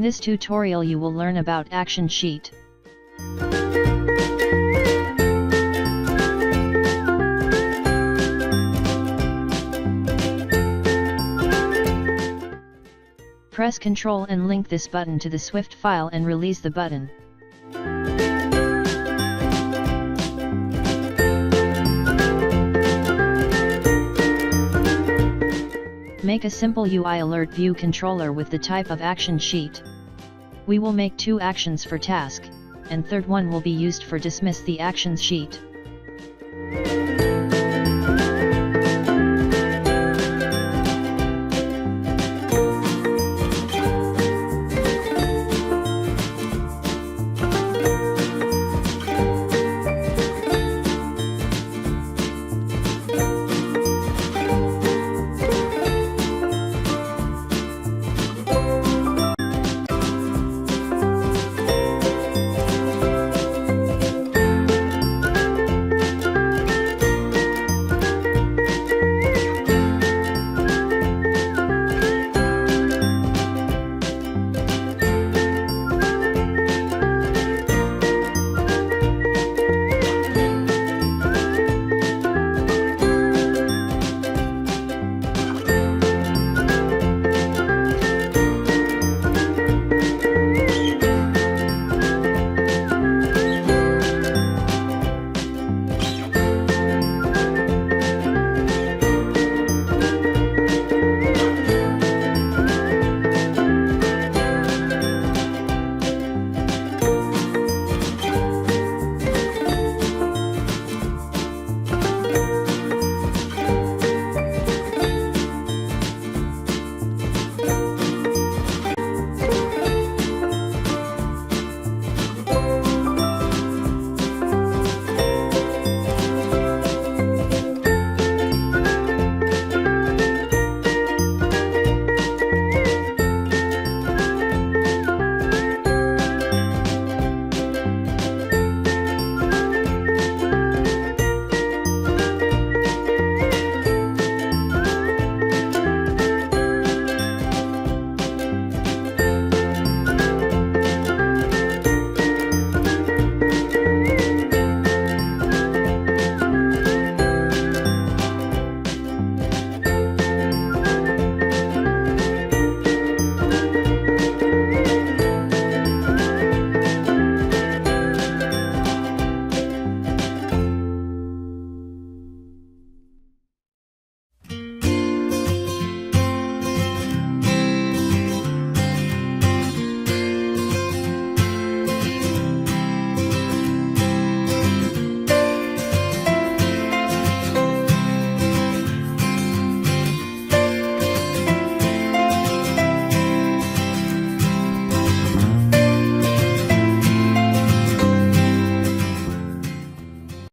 this tutorial you will learn about Action Sheet. Press Ctrl and link this button to the Swift file and release the button. Make a simple UI alert view controller with the type of Action Sheet. We will make 2 actions for task, and third one will be used for dismiss the actions sheet.